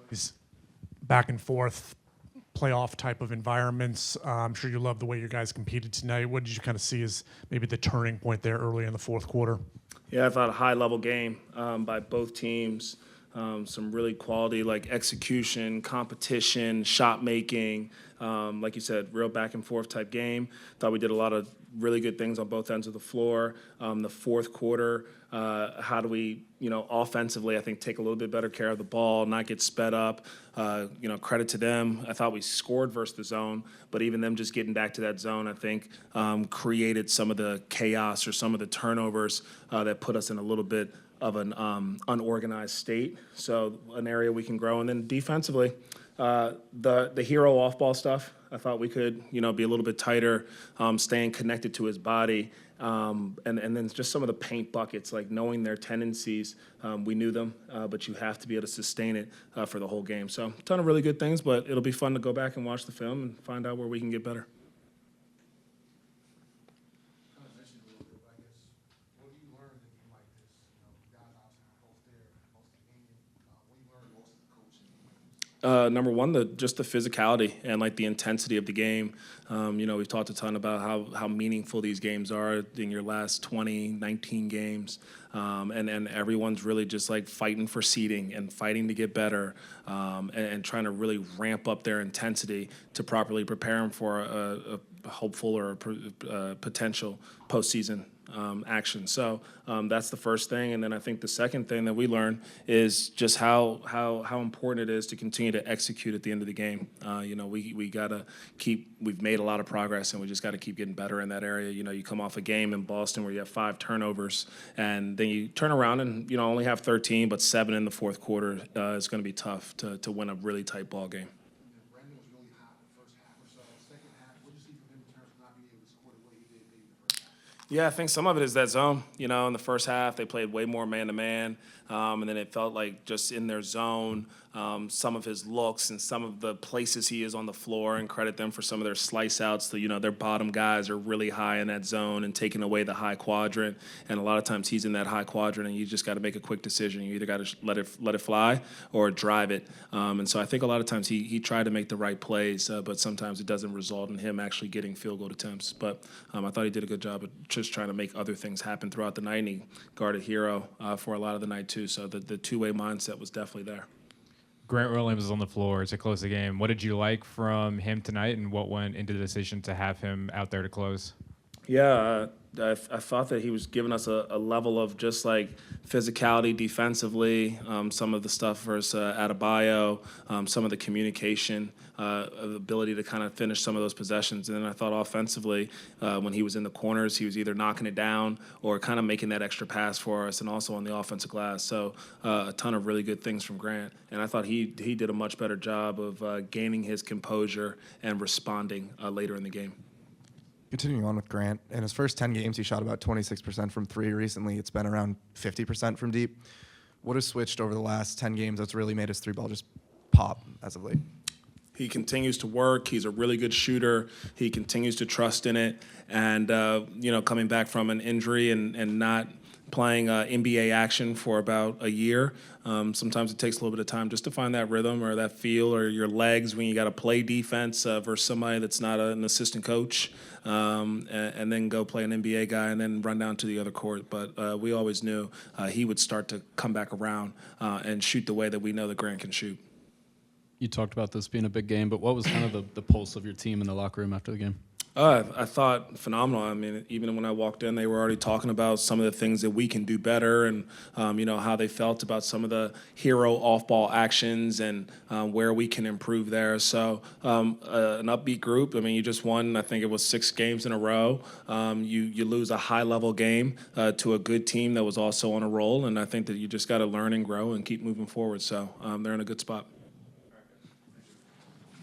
these back and forth playoff type of environments. I'm sure you love the way you guys competed tonight. What did you kind of see as maybe the turning point there early in the fourth quarter? Yeah, I thought a high-level game by both teams. Some really quality like execution, competition, shot making. Like you said, real back and forth type game. Thought we did a lot of really good things on both ends of the floor. The fourth quarter, how do we, offensively, I think take a little bit better care of the ball, not get sped up. Credit to them. I thought we scored versus the zone, but even them just getting back to that zone, I think, created some of the chaos or some of the turnovers that put us in a little bit of an unorganized state. So an area we can grow. And then defensively, the hero off-ball stuff, I thought we could, be a little bit tighter, staying connected to his body. And then just some of the paint buckets, like knowing their tendencies. We knew them, but you have to be able to sustain it for the whole game. So a ton of really good things, but it'll be fun to go back and watch the film and find out where we can get better. Number one, just the physicality and like the intensity of the game. We've talked a ton about how meaningful these games are in your last 20, 19 games. And everyone's really just like fighting for seeding and fighting to get better and trying to really ramp up their intensity to properly prepare them for a hopeful or a potential postseason action. So that's the first thing. And then I think the second thing that we learned is just how important it is to continue to execute at the end of the game. We got to we've made a lot of progress and we just got to keep getting better in that area. You come off a game in Boston where you have 5 turnovers and then you turn around and, only have 13, but 7 in the fourth quarter. It's going to be tough to win a really tight ball game. Yeah, I think some of it is that zone. In the first half, they played way more man-to-man, and then it felt like just in their zone, some of his looks and some of the places he is on the floor, and credit them for some of their slice outs. So, their bottom guys are really high in that zone and taking away the high quadrant. And a lot of times he's in that high quadrant, and you just got to make a quick decision. You either got to let it fly or drive it. And so I think a lot of times he tried to make the right plays, but sometimes it doesn't result in him actually getting field goal attempts. But I thought he did a good job of just trying to make other things happen throughout the night, and he guarded Hero for a lot of the night too. So the two-way mindset was definitely there. Grant Williams was on the floor to close the game. What did you like from him tonight, and what went into the decision to have him out there to close? Yeah, I thought that he was giving us a level of just like physicality defensively, some of the stuff versus Adebayo, some of the communication, the ability to kind of finish some of those possessions. And then I thought offensively, when he was in the corners, he was either knocking it down or kind of making that extra pass for us, and also on the offensive glass. So a ton of really good things from Grant. And I thought he did a much better job of gaining his composure and responding later in the game. Continuing on with Grant, in his first 10 games, he shot about 26% from 3. Recently, it's been around 50% from deep. What has switched over the last 10 games that's really made his 3-ball just pop as of late? He continues to work. He's a really good shooter. He continues to trust in it. And, coming back from an injury and not playing NBA action for about a year, sometimes it takes a little bit of time just to find that rhythm or that feel or your legs when you got to play defense versus somebody that's not an assistant coach, and then go play an NBA guy and then run down to the other court. But we always knew he would start to come back around and shoot the way that we know that Grant can shoot. You talked about this being a big game, but what was kind of the pulse of your team in the locker room after the game? I thought phenomenal. I mean, even when I walked in, they were already talking about some of the things that we can do better and, how they felt about some of the hero off-ball actions and where we can improve there. So an upbeat group. I mean, you just won, I think it was 6 games in a row. You lose a high-level game to a good team that was also on a roll, and I think that you just got to learn and grow and keep moving forward. So they're in a good spot.